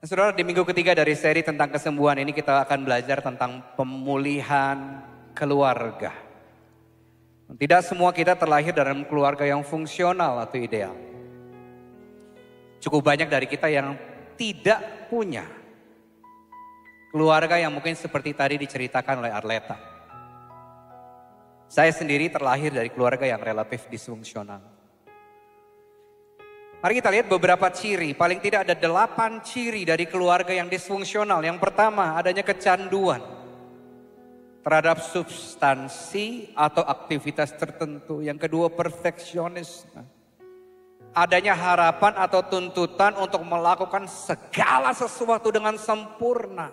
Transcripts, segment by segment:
Saudara, di minggu ketiga dari seri tentang kesembuhan ini kita akan belajar tentang pemulihan keluarga. Tidak semua kita terlahir dalam keluarga yang fungsional atau ideal. Cukup banyak dari kita yang tidak punya keluarga yang mungkin seperti tadi diceritakan oleh Arleta. Saya sendiri terlahir dari keluarga yang relatif disfungsional. Mari kita lihat beberapa ciri, paling tidak ada 8 ciri dari keluarga yang disfungsional. Yang pertama, adanya kecanduan terhadap substansi atau aktivitas tertentu. Yang kedua, perfeksionisme. Adanya harapan atau tuntutan untuk melakukan segala sesuatu dengan sempurna.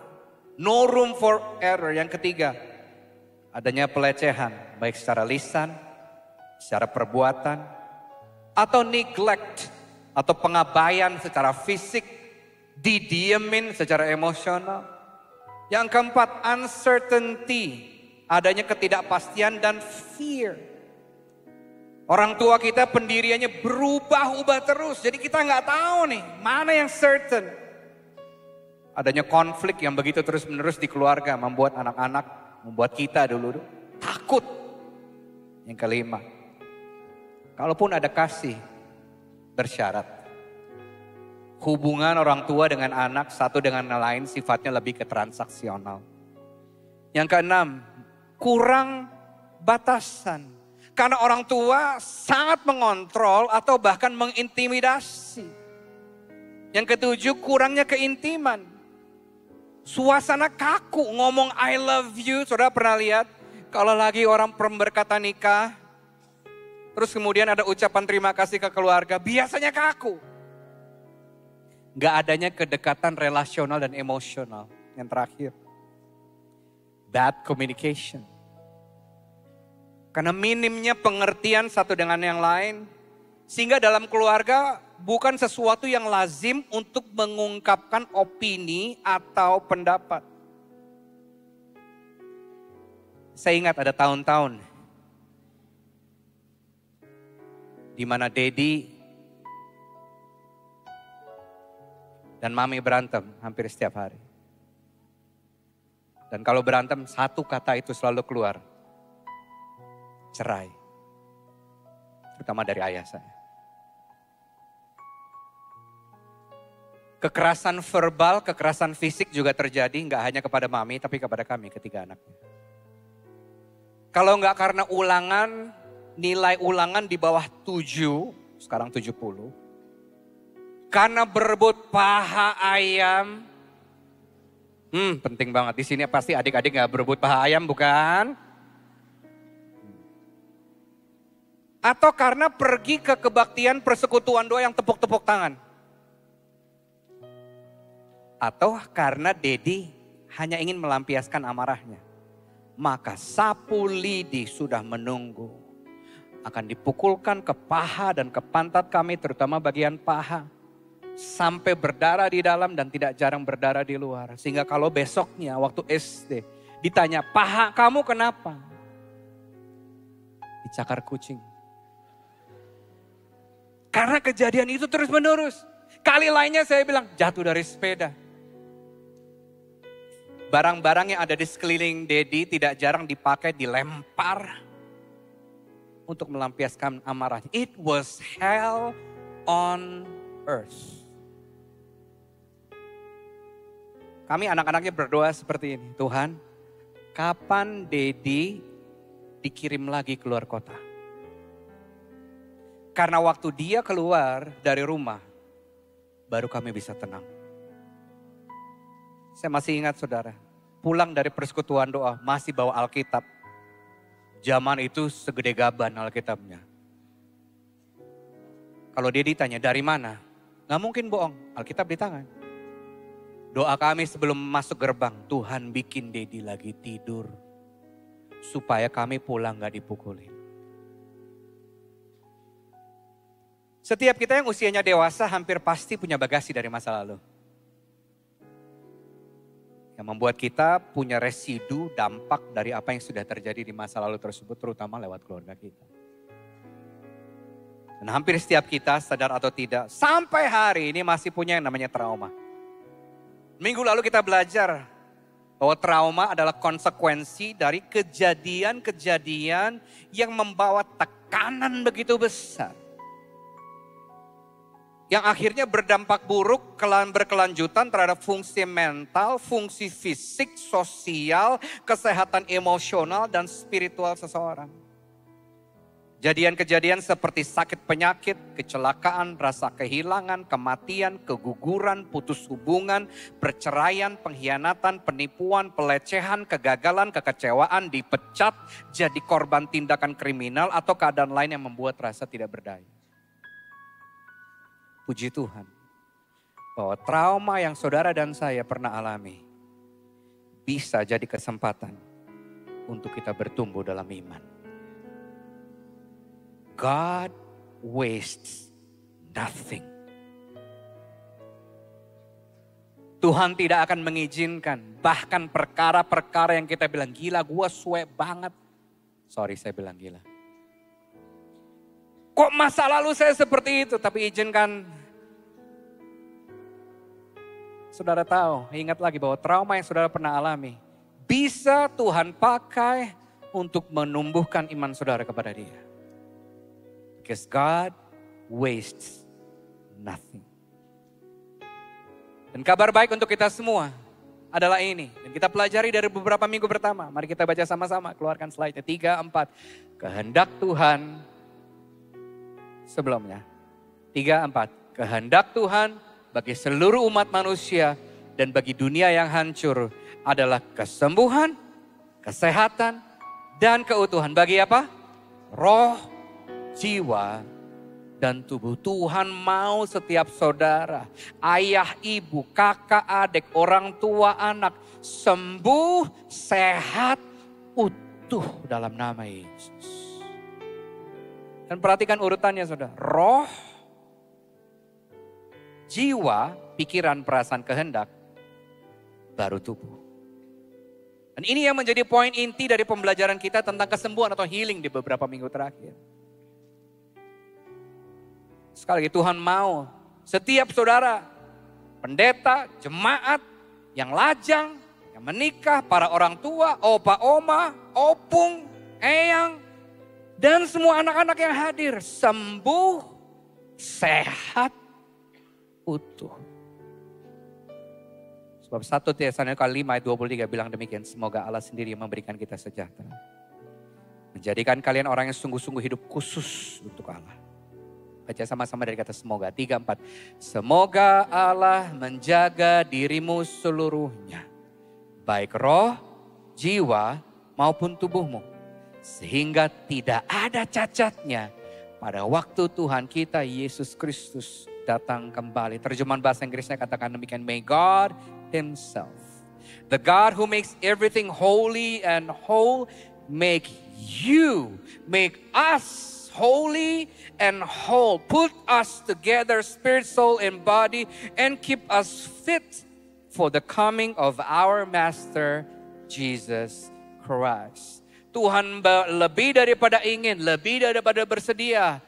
No room for error. Yang ketiga, adanya pelecehan, baik secara lisan, secara perbuatan, atau neglect, atau pengabaian secara fisik, didiemin secara emosional. Yang keempat, uncertainty, adanya ketidakpastian dan fear. Orang tua kita pendiriannya berubah-ubah terus, jadi kita nggak tahu nih mana yang certain. Adanya konflik yang begitu terus-menerus di keluarga, membuat anak-anak, membuat kita dulu takut. Yang kelima, kalaupun ada kasih, bersyarat. Hubungan orang tua dengan anak satu dengan yang lain sifatnya lebih ke transaksional. Yang keenam, kurang batasan. Karena orang tua sangat mengontrol atau bahkan mengintimidasi. Yang ketujuh, kurangnya keintiman. Suasana kaku, ngomong I love you. Saudara pernah lihat kalau lagi orang berkata nikah, terus kemudian ada ucapan terima kasih ke keluarga, biasanya kaku. Gak adanya kedekatan relasional dan emosional. Yang terakhir, bad communication. Karena minimnya pengertian satu dengan yang lain, sehingga dalam keluarga bukan sesuatu yang lazim untuk mengungkapkan opini atau pendapat. Saya ingat ada tahun-tahun di mana Dedi dan Mami berantem hampir setiap hari. Dan kalau berantem satu kata itu selalu keluar. Cerai. Terutama dari ayah saya. Kekerasan verbal, kekerasan fisik juga terjadi nggak hanya kepada Mami tapi kepada kami ketiga anaknya. Kalau nggak karena ulangan, nilai ulangan di bawah 7, sekarang 70. Karena berebut paha ayam. Penting banget. Di sini pasti adik-adik gak berebut paha ayam, bukan? Atau karena pergi ke kebaktian persekutuan doa yang tepuk-tepuk tangan. Atau karena Dedi hanya ingin melampiaskan amarahnya. Maka sapu lidi sudah menunggu. Akan dipukulkan ke paha dan ke pantat kami, terutama bagian paha. Sampai berdarah di dalam dan tidak jarang berdarah di luar. Sehingga kalau besoknya waktu SD ditanya, paha kamu kenapa? Dicakar kucing. Karena kejadian itu terus menerus. Kali lainnya saya bilang, jatuh dari sepeda. Barang-barang yang ada di sekeliling Dedi tidak jarang dipakai, dilempar untuk melampiaskan amarahnya. It was hell on earth. Kami anak-anaknya berdoa seperti ini. Tuhan, kapan Dedi dikirim lagi keluar kota? Karena waktu dia keluar dari rumah, baru kami bisa tenang. Saya masih ingat saudara, pulang dari persekutuan doa, masih bawa Alkitab. Zaman itu segede gaban Alkitabnya. Kalau dia ditanya dari mana? Gak mungkin bohong, Alkitab di tangan. Doa kami sebelum masuk gerbang, Tuhan bikin Dedi lagi tidur. Supaya kami pulang gak dipukulin. Setiap kita yang usianya dewasa hampir pasti punya bagasi dari masa lalu. Yang membuat kita punya residu dampak dari apa yang sudah terjadi di masa lalu tersebut, terutama lewat keluarga kita. Dan hampir setiap kita, sadar atau tidak, sampai hari ini masih punya yang namanya trauma. Minggu lalu kita belajar bahwa trauma adalah konsekuensi dari kejadian-kejadian yang membawa tekanan begitu besar. Yang akhirnya berdampak buruk berkelanjutan terhadap fungsi mental, fungsi fisik, sosial, kesehatan emosional, dan spiritual seseorang. Kejadian-kejadian seperti sakit penyakit, kecelakaan, rasa kehilangan, kematian, keguguran, putus hubungan, perceraian, pengkhianatan, penipuan, pelecehan, kegagalan, kekecewaan, dipecat, jadi korban tindakan kriminal atau keadaan lain yang membuat rasa tidak berdaya. Puji Tuhan bahwa trauma yang saudara dan saya pernah alami bisa jadi kesempatan untuk kita bertumbuh dalam iman. God wastes nothing. Tuhan tidak akan mengizinkan bahkan perkara-perkara yang kita bilang gila, gue suwe banget. Sorry, saya bilang gila. Kok masa lalu saya seperti itu, tapi izinkan saudara tahu, ingat lagi bahwa trauma yang saudara pernah alami bisa Tuhan pakai untuk menumbuhkan iman saudara kepada Dia. Because God wastes nothing. Dan kabar baik untuk kita semua adalah ini. Dan kita pelajari dari beberapa minggu pertama. Mari kita baca sama-sama, keluarkan slide-nya. 3, 4. Kehendak Tuhan sebelumnya. 3, 4. Kehendak Tuhan bagi seluruh umat manusia dan bagi dunia yang hancur adalah kesembuhan, kesehatan, dan keutuhan. Bagi apa? Roh, jiwa, dan tubuh. Tuhan mau setiap saudara, ayah, ibu, kakak, adik, orang tua, anak sembuh, sehat, utuh dalam nama Yesus. Dan perhatikan urutannya saudara. Roh, jiwa, pikiran, perasaan, kehendak, baru tubuh. Dan ini yang menjadi poin inti dari pembelajaran kita tentang kesembuhan atau healing di beberapa minggu terakhir. Sekali lagi Tuhan mau setiap saudara, pendeta, jemaat, yang lajang, yang menikah, para orang tua, opa, oma, opung, eyang, dan semua anak-anak yang hadir sembuh, sehat, utuh. Sebab 1 Tesalonika 5 ayat 23 bilang demikian, semoga Allah sendiri yang memberikan kita sejahtera. Menjadikan kalian orang yang sungguh-sungguh hidup khusus untuk Allah. Baca sama-sama dari kata semoga. 3, 4. Semoga Allah menjaga dirimu seluruhnya. Baik roh, jiwa maupun tubuhmu. Sehingga tidak ada cacatnya pada waktu Tuhan kita Yesus Kristus datang kembali. Terjemahan bahasa Inggrisnya katakan demikian. May God Himself, the God who makes everything holy and whole, make us holy and whole, put us together, spirit, soul, and body, and keep us fit for the coming of our Master Jesus Christ. Tuhan lebih daripada ingin, lebih daripada bersedia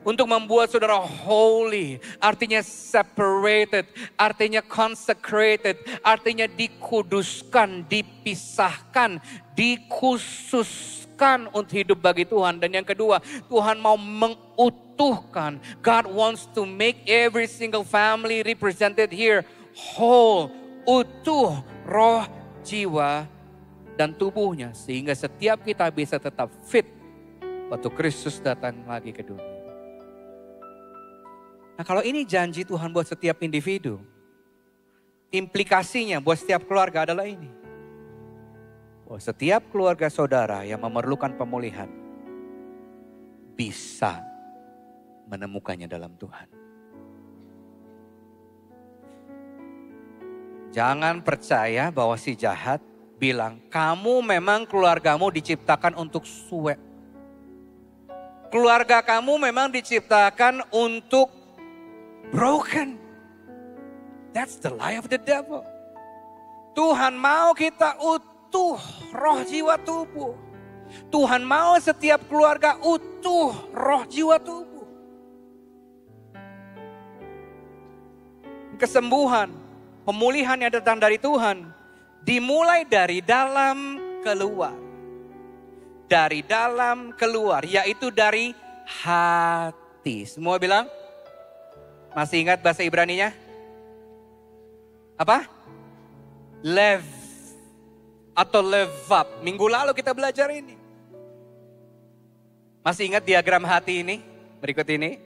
untuk membuat saudara holy, artinya separated, artinya consecrated, artinya dikuduskan, dipisahkan, dikhususkan untuk hidup bagi Tuhan. Dan yang kedua, Tuhan mau mengutuhkan. God wants to make every single family represented here whole, utuh, roh, jiwa, dan tubuhnya. Sehingga setiap kita bisa tetap fit waktu Kristus datang lagi ke dunia. Nah kalau ini janji Tuhan buat setiap individu, implikasinya buat setiap keluarga adalah ini. Bahwa setiap keluarga saudara yang memerlukan pemulihan bisa menemukannya dalam Tuhan. Jangan percaya bahwa si jahat bilang, kamu memang keluargamu diciptakan untuk suwe. Keluarga kamu memang diciptakan untuk broken. That's the lie of the devil. Tuhan mau kita utuh roh, jiwa, tubuh. Tuhan mau setiap keluarga utuh roh, jiwa, tubuh. Kesembuhan pemulihan yang datang dari Tuhan dimulai dari dalam keluar. Dari dalam keluar, yaitu dari hati. Semua bilang? Masih ingat bahasa Ibraninya? Apa? Lev atau levap. Minggu lalu kita belajar ini. Masih ingat diagram hati ini? Berikut ini.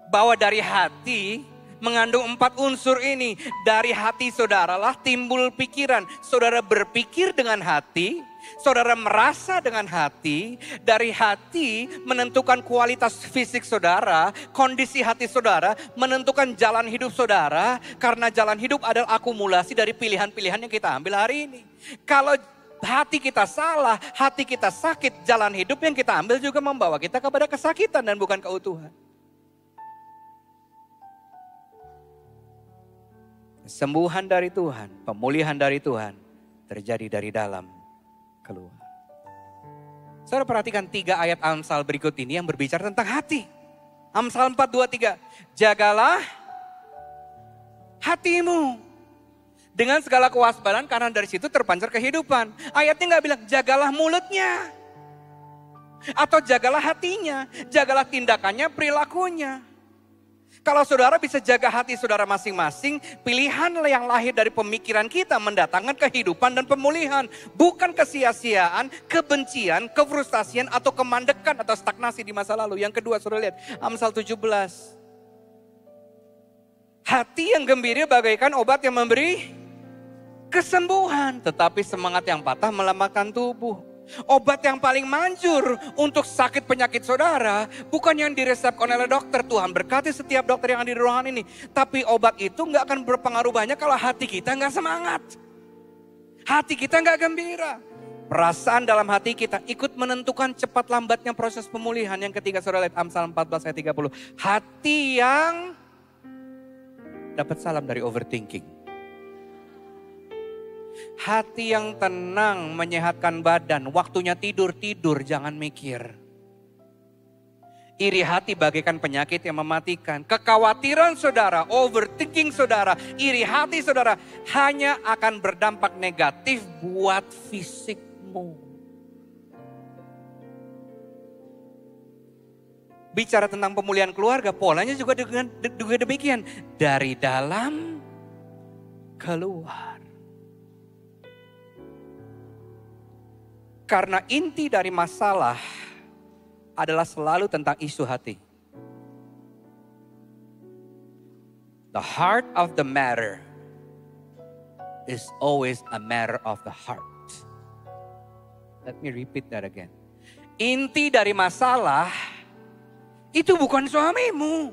Bahwa dari hati mengandung 4 unsur ini. Dari hati saudara lah timbul pikiran. Saudara berpikir dengan hati. Saudara merasa dengan hati, dari hati menentukan kualitas fisik saudara, kondisi hati saudara menentukan jalan hidup saudara, karena jalan hidup adalah akumulasi dari pilihan-pilihan yang kita ambil hari ini. Kalau hati kita salah, hati kita sakit, jalan hidup yang kita ambil juga membawa kita kepada kesakitan dan bukan keutuhan. Kesembuhan dari Tuhan, pemulihan dari Tuhan terjadi dari dalam keluar. Saudara perhatikan 3 ayat Amsal berikut ini yang berbicara tentang hati. Amsal 4:2-3. Jagalah hatimu dengan segala kewaspadaan karena dari situ terpancar kehidupan. Ayatnya nggak bilang jagalah mulutnya. Atau jagalah hatinya. Jagalah tindakannya, perilakunya. Kalau saudara bisa jaga hati saudara masing-masing, pilihan yang lahir dari pemikiran kita mendatangkan kehidupan dan pemulihan. Bukan kesia-siaan, kebencian, kefrustasian, atau kemandekan atau stagnasi di masa lalu. Yang kedua saudara lihat, Amsal 17. Hati yang gembira bagaikan obat yang memberi kesembuhan. Tetapi semangat yang patah melemahkan tubuh. Obat yang paling manjur untuk sakit penyakit saudara bukan yang diresepkan oleh dokter. Tuhan berkati setiap dokter yang ada di ruangan ini. Tapi obat itu gak akan berpengaruh banyak kalau hati kita gak semangat. Hati kita gak gembira. Perasaan dalam hati kita ikut menentukan cepat lambatnya proses pemulihan. Yang ketiga saudara lihat Amsal 14 ayat 30. Hati yang dapat salam dari overthinking. Hati yang tenang menyehatkan badan. Waktunya tidur, jangan mikir. Iri hati bagaikan penyakit yang mematikan. Kekhawatiran saudara, overthinking saudara, iri hati saudara hanya akan berdampak negatif buat fisikmu. Bicara tentang pemulihan keluarga, polanya juga demikian. Dari dalam keluar. Karena inti dari masalah adalah selalu tentang isu hati. The heart of the matter is always a matter of the heart. Let me repeat that again. Inti dari masalah itu bukan suamimu,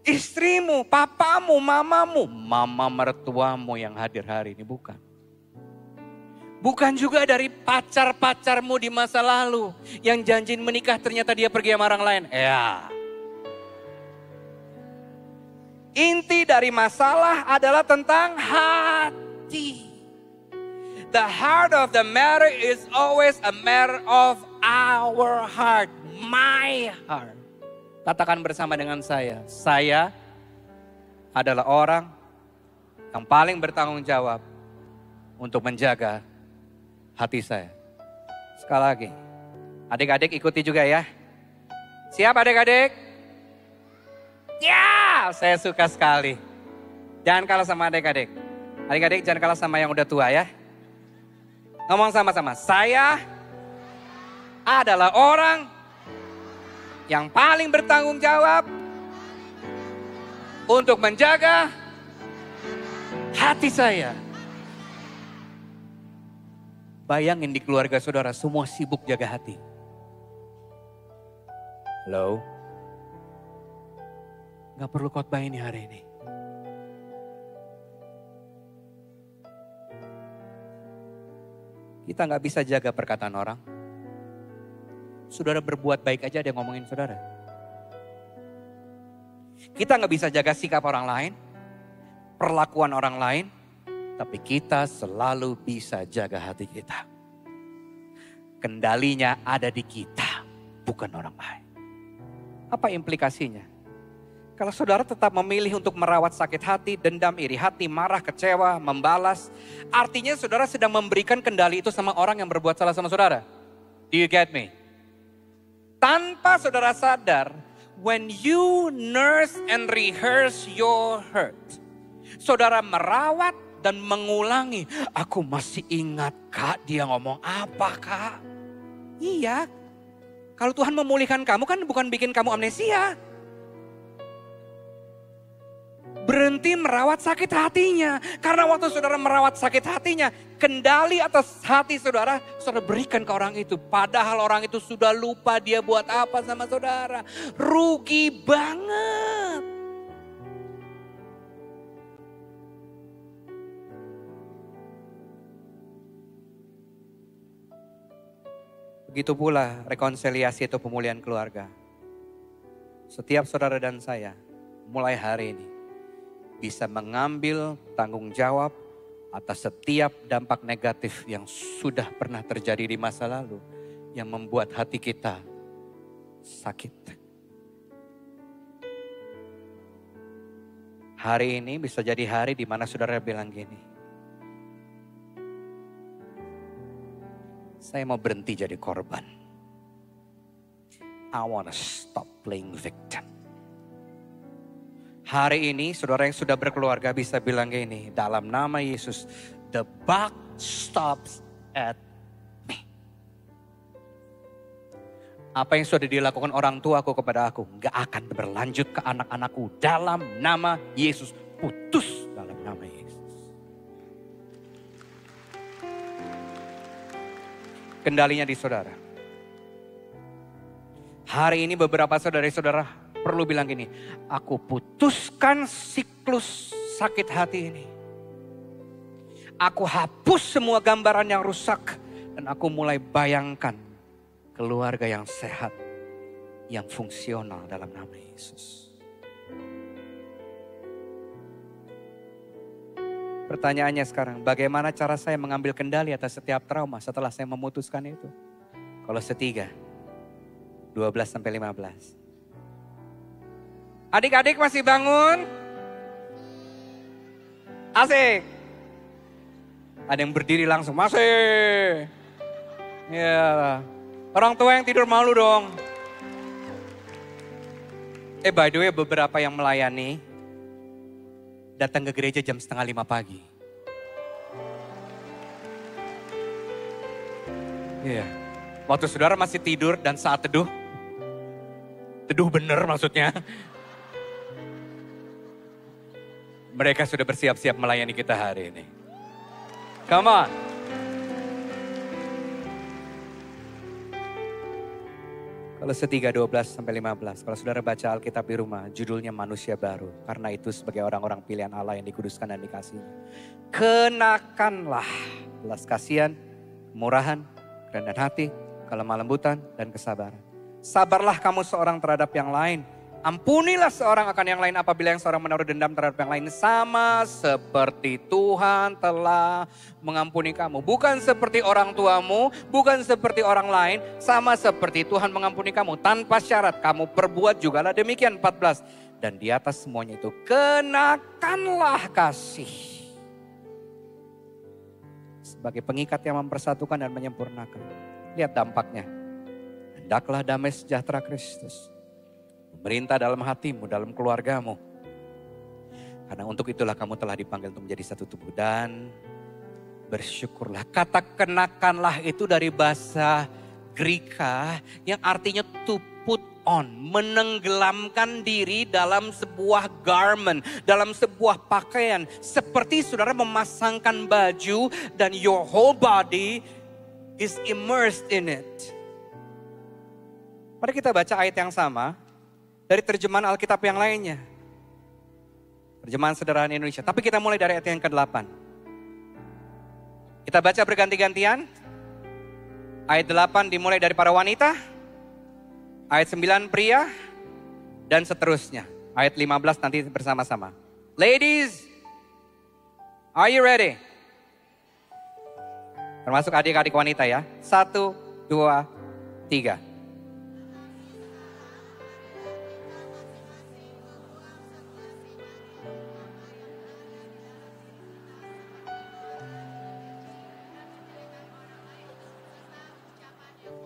istrimu, papamu, mamamu, mama mertuamu yang hadir hari ini, bukan. Bukan juga dari pacar-pacarmu di masa lalu. Yang janjiin menikah ternyata dia pergi sama orang lain. Ya. Inti dari masalah adalah tentang hati. The heart of the matter is always a matter of our heart. My heart. Katakan bersama dengan saya. Saya adalah orang yang paling bertanggung jawab untuk menjaga hati saya. Sekali lagi. Adik-adik ikuti juga ya. Siap adik-adik? Ya, saya suka sekali. Jangan kalah sama adik-adik. Adik-adik jangan kalah sama yang udah tua ya. Ngomong sama-sama. Saya adalah orang yang paling bertanggung jawab untuk menjaga hati saya. Bayangin di keluarga saudara semua sibuk jaga hati. Halo? Gak perlu khotbah ini hari ini. Kita gak bisa jaga perkataan orang. Saudara berbuat baik aja ada yang ngomongin saudara. Kita gak bisa jaga sikap orang lain, perlakuan orang lain. Tapi kita selalu bisa jaga hati kita. Kendalinya ada di kita, bukan orang lain. Apa implikasinya? Kalau saudara tetap memilih untuk merawat sakit hati, dendam, iri hati, marah, kecewa, membalas. Artinya saudara sedang memberikan kendali itu sama orang yang berbuat salah sama saudara. Do you get me? Tanpa saudara sadar, when you nurse and rehearse your hurt. Saudara merawat dan mengulangi. Aku masih ingat Kak, dia ngomong apa Kak? Iya. Kalau Tuhan memulihkan kamu kan bukan bikin kamu amnesia. Berhenti merawat sakit hatinya. Karena waktu saudara merawat sakit hatinya, kendali atas hati saudara, saudara berikan ke orang itu. Padahal orang itu sudah lupa dia buat apa sama saudara. Rugi banget. Begitu pula rekonsiliasi atau pemulihan keluarga. Setiap saudara dan saya, mulai hari ini, bisa mengambil tanggung jawab atas setiap dampak negatif yang sudah pernah terjadi di masa lalu. Yang membuat hati kita sakit. Hari ini bisa jadi hari di mana saudara bilang gini. Saya mau berhenti jadi korban. I wanna stop playing victim. Hari ini saudara yang sudah berkeluarga bisa bilang gini, dalam nama Yesus, the buck stops at me. Apa yang sudah dilakukan orang tuaku kepada aku, gak akan berlanjut ke anak-anakku. Dalam nama Yesus, putus dalam nama Yesus. Kendalinya di saudara. Hari ini beberapa saudara-saudara perlu bilang gini, aku putuskan siklus sakit hati ini. Aku hapus semua gambaran yang rusak. Dan aku mulai bayangkan keluarga yang sehat, yang fungsional dalam nama Yesus. Pertanyaannya sekarang, bagaimana cara saya mengambil kendali atas setiap trauma setelah saya memutuskan itu? Kolose 3, 12-15. Adik-adik masih bangun? Asik. Ada yang berdiri langsung, masih. Ya. Orang tua yang tidur malu dong. By the way, beberapa yang melayani datang ke gereja jam 4:30 pagi. Iya. Waktu saudara masih tidur dan saat teduh. Teduh bener maksudnya. Mereka sudah bersiap-siap melayani kita hari ini. Come on. Kolose 3, 12-15. Kalau saudara baca Alkitab di rumah, judulnya manusia baru. Karena itu sebagai orang-orang pilihan Allah yang dikuduskan dan dikasihi. Kenakanlah belas kasihan, kemurahan, kerendahan hati, kelemah lembutan, dan kesabaran. Sabarlah kamu seorang terhadap yang lain. Ampunilah seorang akan yang lain apabila yang seorang menaruh dendam terhadap yang lain. Sama seperti Tuhan telah mengampuni kamu. Bukan seperti orang tuamu, bukan seperti orang lain. Sama seperti Tuhan mengampuni kamu. Tanpa syarat kamu perbuat jugalah demikian. 14. Dan di atas semuanya itu kenakanlah kasih. Sebagai pengikat yang mempersatukan dan menyempurnakan. Lihat dampaknya. Hendaklah damai sejahtera Kristus memerintah dalam hatimu, dalam keluargamu. Karena untuk itulah kamu telah dipanggil untuk menjadi satu tubuh. Dan bersyukurlah. Kata kenakanlah itu dari bahasa Greka yang artinya to put on. Menenggelamkan diri dalam sebuah garment, dalam sebuah pakaian. Seperti saudara memasangkan baju dan your whole body is immersed in it. Mari kita baca ayat yang sama dari terjemahan Alkitab yang lainnya. Terjemahan Sederhana Indonesia. Tapi kita mulai dari ayat yang ke-8. Kita baca berganti-gantian. Ayat 8 dimulai dari para wanita. Ayat 9 pria. Dan seterusnya. Ayat 15 nanti bersama-sama. Ladies, are you ready? Termasuk adik-adik wanita ya. 1, 2, 3.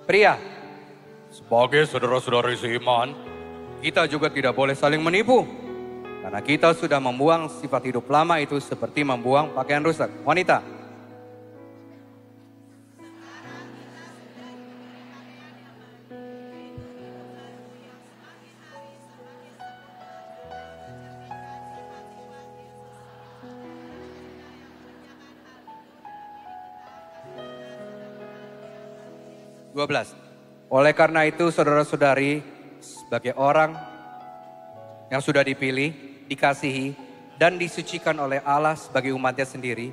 Pria, sebagai saudara-saudari seiman, kita juga tidak boleh saling menipu. Karena kita sudah membuang sifat hidup lama itu seperti membuang pakaian rusak. Wanita. Oleh karena itu saudara-saudari, sebagai orang yang sudah dipilih, dikasihi, dan disucikan oleh Allah sebagai umatnya sendiri,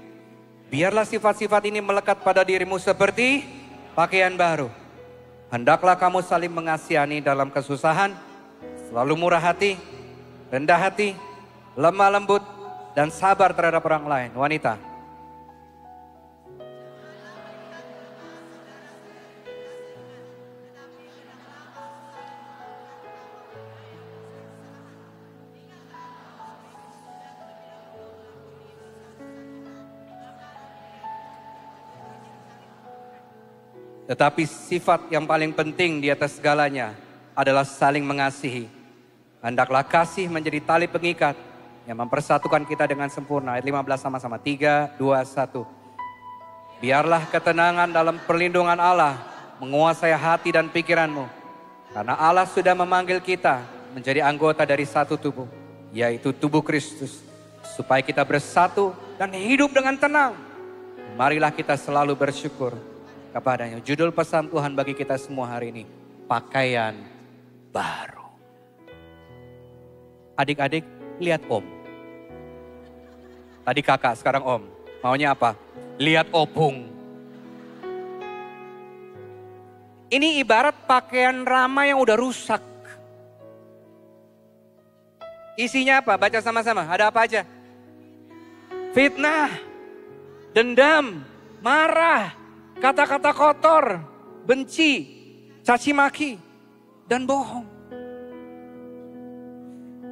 biarlah sifat-sifat ini melekat pada dirimu seperti pakaian baru. Hendaklah kamu saling mengasihani dalam kesusahan, selalu murah hati, rendah hati, lemah lembut, dan sabar terhadap orang lain. Wanita. Tetapi sifat yang paling penting di atas segalanya adalah saling mengasihi. Hendaklah kasih menjadi tali pengikat yang mempersatukan kita dengan sempurna. Ayat 15 sama-sama. 3, 2, 1. Biarlah ketenangan dalam perlindungan Allah menguasai hati dan pikiranmu. Karena Allah sudah memanggil kita menjadi anggota dari satu tubuh, yaitu tubuh Kristus. Supaya kita bersatu dan hidup dengan tenang. Marilah kita selalu bersyukur kepadanya. Judul pesan Tuhan bagi kita semua hari ini, pakaian baru. Adik-adik, lihat Om. Tadi kakak, sekarang Om. Maunya apa? Lihat opung. Ini ibarat pakaian Rama yang udah rusak. Isinya apa? Baca sama-sama. Ada apa aja? Fitnah, dendam, marah, kata-kata kotor, benci, caci maki, dan bohong.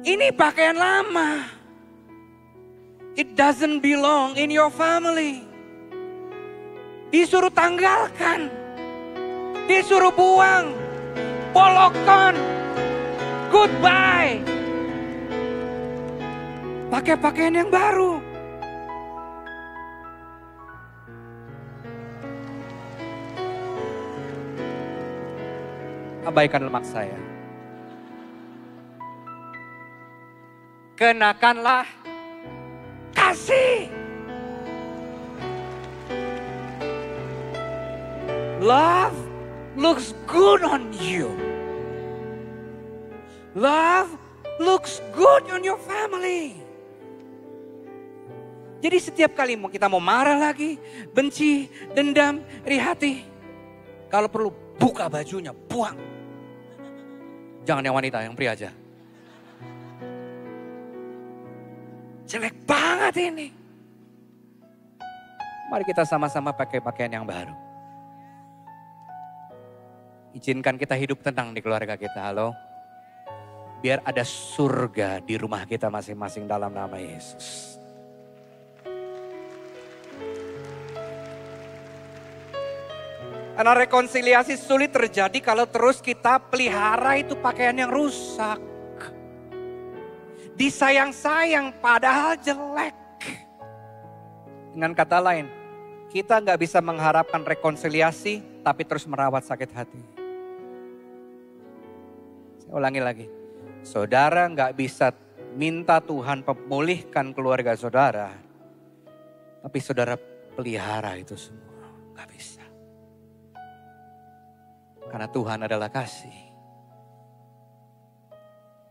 Ini pakaian lama. It doesn't belong in your family. Disuruh tanggalkan. Disuruh buang. Polokkan. Goodbye. Pakai pakaian yang baru. Abaikan lemak saya. Kenakanlah kasih. Love looks good on you. Love looks good on your family. Jadi setiap kali kita mau marah lagi, benci, dendam, iri hati, kalau perlu buka bajunya, buang. Jangan yang wanita, yang pria aja. Jelek banget ini. Mari kita sama-sama pakai pakaian yang baru. Izinkan kita hidup tenang di keluarga kita, halo. Biar ada surga di rumah kita masing-masing dalam nama Yesus. Karena rekonsiliasi sulit terjadi kalau terus kita pelihara itu pakaian yang rusak. Disayang-sayang padahal jelek. Dengan kata lain, kita gak bisa mengharapkan rekonsiliasi tapi terus merawat sakit hati. Saya ulangi lagi. Saudara gak bisa minta Tuhan memulihkan keluarga saudara. Tapi saudara pelihara itu semua. Gak bisa. Karena Tuhan adalah kasih.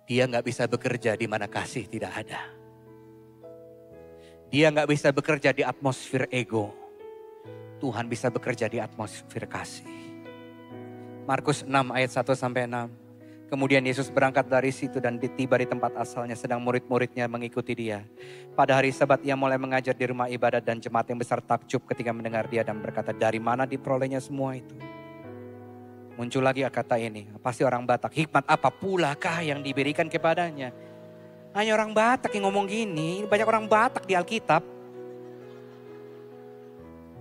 Dia gak bisa bekerja di mana kasih tidak ada. Dia gak bisa bekerja di atmosfer ego. Tuhan bisa bekerja di atmosfer kasih. Markus 6 ayat 1-6. Kemudian Yesus berangkat dari situ dan tiba di tempat asalnya, sedang murid-muridnya mengikuti dia. Pada hari Sabat ia mulai mengajar di rumah ibadat dan jemaat yang besar takjub ketika mendengar dia dan berkata, dari mana diperolehnya semua itu? Muncul lagi kata ini, pasti orang Batak. Hikmat apa pula kah yang diberikan kepadanya? Hanya orang Batak yang ngomong gini, banyak orang Batak di Alkitab.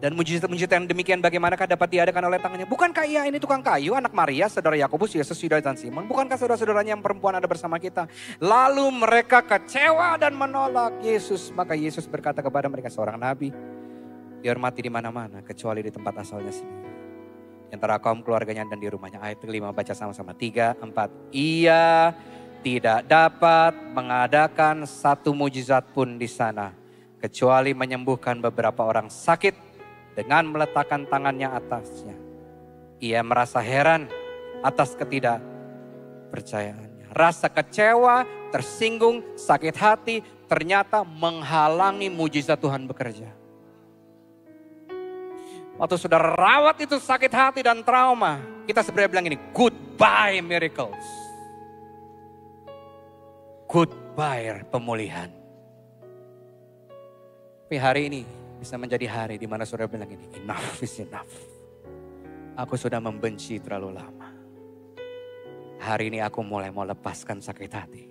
Dan mujizat-mujizat yang demikian bagaimanakah dapat diadakan oleh tangannya? Bukankah ia ini tukang kayu, anak Maria, saudara Yakobus, Yesus, Yudas dan Simon? Bukankah saudara-saudaranya yang perempuan ada bersama kita? Lalu mereka kecewa dan menolak Yesus. Maka Yesus berkata kepada mereka, seorang nabi dihormati di mana-mana kecuali di tempat asalnya sendiri. Di antara kaum keluarganya dan di rumahnya. Ayat 5 baca sama-sama. 3, 4. Ia tidak dapat mengadakan satu mujizat pun di sana. Kecuali menyembuhkan beberapa orang sakit dengan meletakkan tangannya atasnya. Ia merasa heran atas ketidakpercayaannya. Rasa kecewa, tersinggung, sakit hati ternyata menghalangi mujizat Tuhan bekerja. Waktu saudara rawat itu sakit hati dan trauma, kita sebenarnya bilang ini, goodbye miracles. Goodbye pemulihan. Tapi hari ini bisa menjadi hari di mana saudara bilang ini, enough is enough. Aku sudah membenci terlalu lama. Hari ini aku mulai mau lepaskan sakit hati.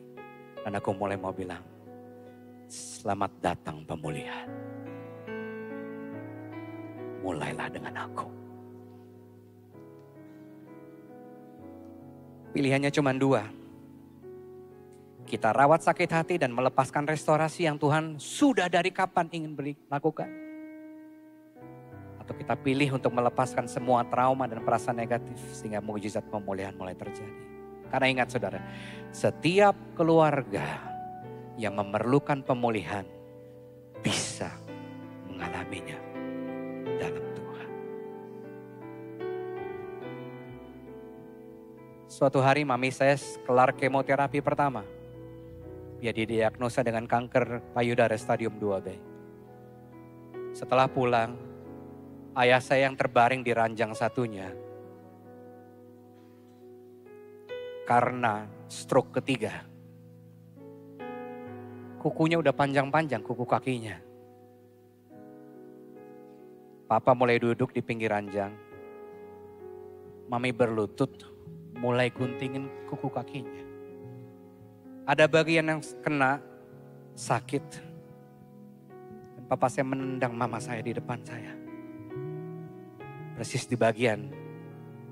Dan aku mulai mau bilang, selamat datang pemulihan. Mulailah dengan aku. Pilihannya cuma 2. Kita rawat sakit hati dan melepaskan restorasi yang Tuhan sudah dari kapan ingin lakukan. Atau kita pilih untuk melepaskan semua trauma dan perasaan negatif sehingga mujizat pemulihan mulai terjadi. Karena ingat saudara, setiap keluarga yang memerlukan pemulihan bisa mengalaminya dalam Tuhan. Suatu hari mami saya kelar kemoterapi pertama. Dia didiagnosa dengan kanker payudara stadium 2B. Setelah pulang, ayah saya yang terbaring di ranjang satunya karena stroke ketiga. Kukunya udah panjang-panjang, kuku kakinya. Papa mulai duduk di pinggir ranjang. Mami berlutut, mulai guntingin kuku kakinya. Ada bagian yang kena sakit. Dan papa saya menendang mama saya di depan saya. Persis di bagian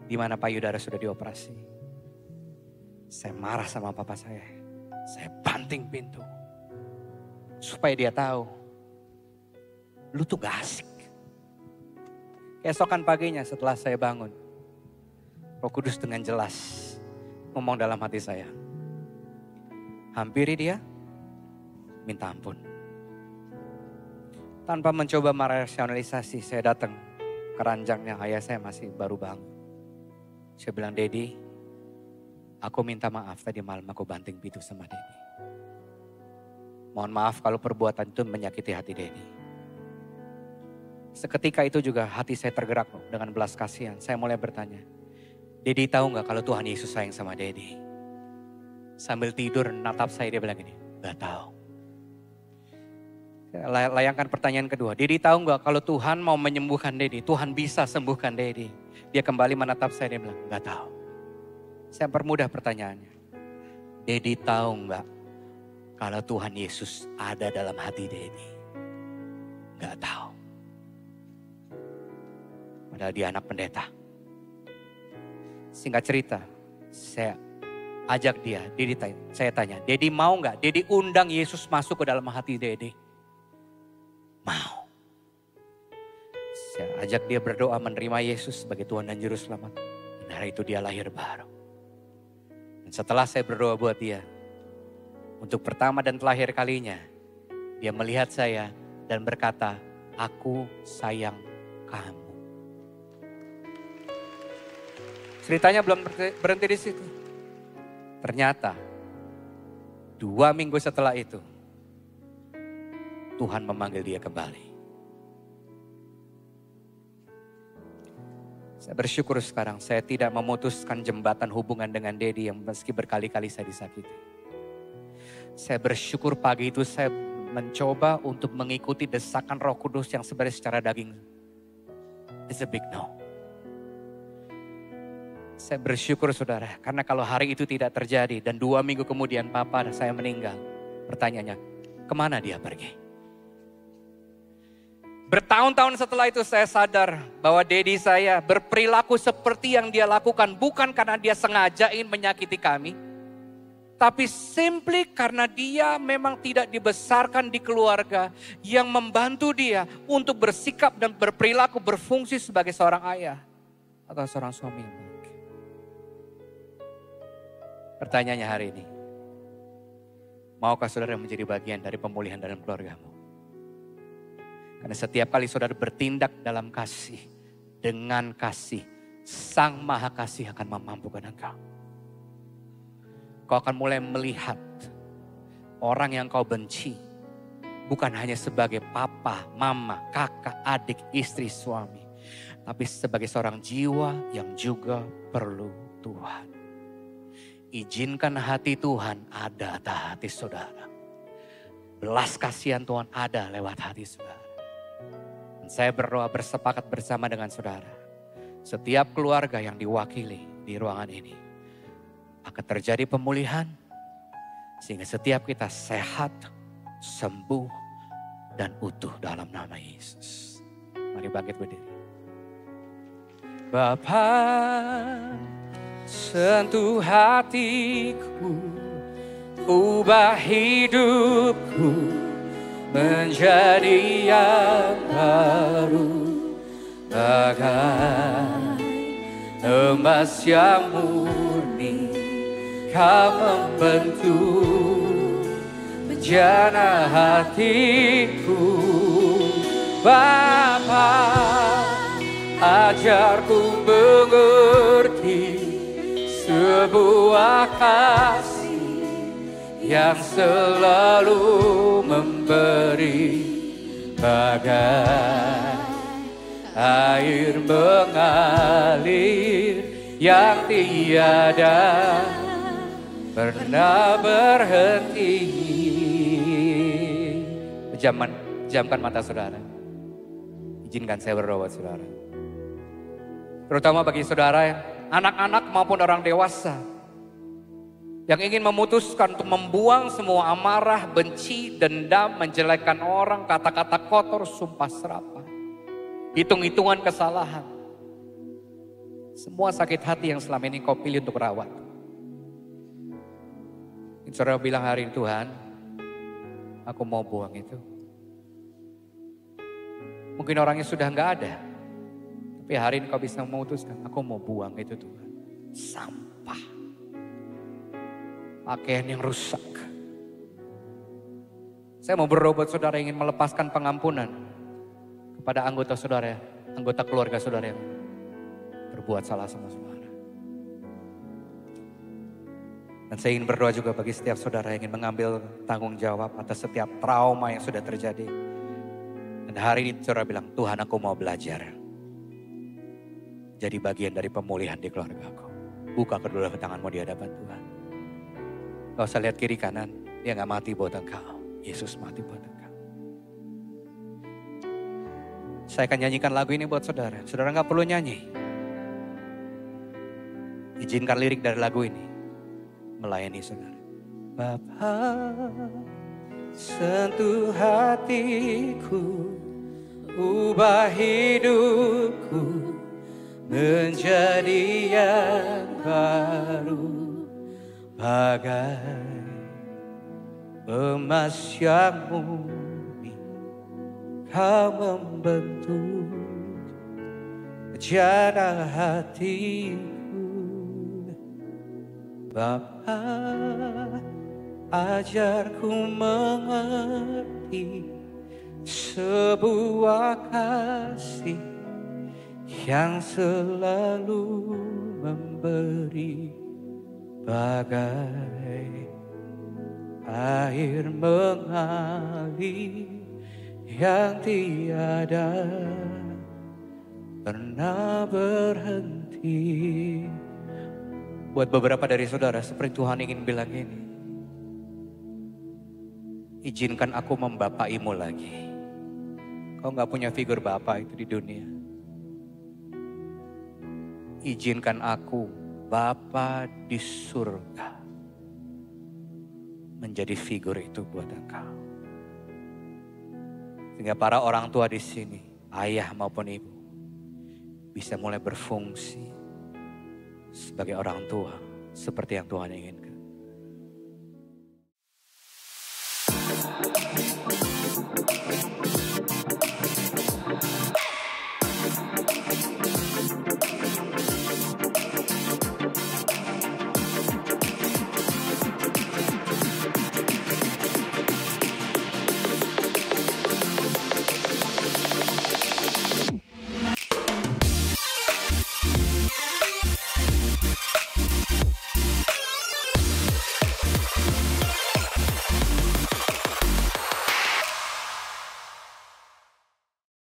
di mana payudara sudah dioperasi. Saya marah sama papa saya. Saya banting pintu. Supaya dia tahu, lu tuh gak asik. Keesokan paginya setelah saya bangun, Roh Kudus dengan jelas ngomong dalam hati saya. Hampiri dia, minta ampun. Tanpa mencoba merasionalisasi, saya datang ke ranjangnya ayah saya masih baru bangun. Saya bilang, Dedi, aku minta maaf tadi malam aku banting pintu sama Dedi. Mohon maaf kalau perbuatan itu menyakiti hati Dedi. Seketika itu juga hati saya tergerak dengan belas kasihan. Saya mulai bertanya, Dedi tahu gak kalau Tuhan Yesus sayang sama Dedi? Sambil tidur natap saya dia bilang gini, gak tahu. Layangkan pertanyaan kedua, Dedi tahu gak kalau Tuhan mau menyembuhkan Dedi? Tuhan bisa sembuhkan Dedi. Dia kembali menatap saya dia bilang, gak tahu. Saya permudah pertanyaannya. Dedi tahu gak kalau Tuhan Yesus ada dalam hati Dedi? Gak tahu. Padahal dia anak pendeta. Singkat cerita, saya ajak dia, saya tanya, Dedi mau gak? Dedi undang Yesus masuk ke dalam hati Dedi. Mau. Saya ajak dia berdoa menerima Yesus sebagai Tuhan dan Juru Selamat. Dan hari itu dia lahir baru. Dan setelah saya berdoa buat dia, untuk pertama dan terakhir kalinya, dia melihat saya dan berkata, aku sayang kamu. Ceritanya belum berhenti di situ. Ternyata 2 minggu setelah itu Tuhan memanggil dia kembali. Saya bersyukur sekarang saya tidak memutuskan jembatan hubungan dengan Dedi yang meski berkali-kali saya disakiti. Saya bersyukur pagi itu saya mencoba untuk mengikuti desakan Roh Kudus yang sebenarnya secara daging. It's a big no. Saya bersyukur saudara, karena kalau hari itu tidak terjadi dan 2 minggu kemudian papa dan saya meninggal. Pertanyaannya, kemana dia pergi? Bertahun-tahun setelah itu saya sadar bahwa daddy saya berperilaku seperti yang dia lakukan. Bukan karena dia sengaja ingin menyakiti kami. Tapi simply karena dia memang tidak dibesarkan di keluarga yang membantu dia untuk bersikap dan berperilaku berfungsi sebagai seorang ayah atau seorang suami yang baik. Pertanyaannya hari ini, maukah saudara menjadi bagian dari pemulihan dalam keluargamu? Karena setiap kali saudara bertindak dalam kasih, dengan kasih, Sang Maha Kasih akan memampukan engkau. Kau akan mulai melihat orang yang kau benci bukan hanya sebagai papa, mama, kakak, adik, istri, suami. Tapi sebagai seorang jiwa yang juga perlu Tuhan. Izinkan hati Tuhan ada atas hati saudara. Belas kasihan Tuhan ada lewat hati saudara. Dan saya berdoa bersepakat bersama dengan saudara. Setiap keluarga yang diwakili di ruangan ini akan terjadi pemulihan. Sehingga setiap kita sehat, sembuh, dan utuh dalam nama Yesus. Mari bangkit berdiri. Bapa, sentuh hatiku, ubah hidupku menjadi yang baru, bagai emas yang murni. Kau membentuk bejana hatiku, Bapa, ajarku mengerti sebuah kasih yang selalu memberi, bagai air mengalir yang tiada pernah berhenti. Jamkan mata saudara. Izinkan saya berdoa buat saudara. Terutama bagi saudara yang anak-anak maupun orang dewasa yang ingin memutuskan untuk membuang semua amarah, benci, dendam, menjelekkan orang, kata-kata kotor, sumpah serapah, hitung-hitungan kesalahan. Semua sakit hati yang selama ini kau pilih untuk rawat. Saudara bilang hari ini, Tuhan, aku mau buang itu. Mungkin orangnya sudah nggak ada. Tapi hari ini kau bisa memutuskan, aku mau buang itu Tuhan. Sampah. Pakaian yang rusak. Saya mau berdoa buat saudara yang ingin melepaskan pengampunan kepada anggota saudara, anggota keluarga saudara yang berbuat salah sama saudara. Dan saya ingin berdoa juga bagi setiap saudara yang ingin mengambil tanggung jawab atas setiap trauma yang sudah terjadi. Dan hari ini saudara bilang, Tuhan aku mau belajar. Jadi bagian dari pemulihan di keluarga aku. Buka kedua tanganmu di hadapan Tuhan. Gak usah lihat kiri kanan, dia gak mati buat engkau. Yesus mati buat engkau. Saya akan nyanyikan lagu ini buat saudara. Saudara gak perlu nyanyi. Izinkan lirik dari lagu ini melayani saudara. Bapa, sentuh hatiku, ubah hidupku menjadi yang baru, bagai emas yang murni. Kau membentuk bejana hatiku, Bapa, ajarku mengerti sebuah kasih yang selalu memberi, bagai air mengalir yang tiada pernah berhenti. Buat beberapa dari saudara, seperti Tuhan ingin bilang ini. Izinkan aku membapaimu lagi. Kau gak punya figur bapa itu di dunia. Izinkan aku, Bapa di surga, menjadi figur itu buat engkau. Sehingga para orang tua di sini, ayah maupun ibu, bisa mulai berfungsi sebagai orang tua seperti yang Tuhan inginkan.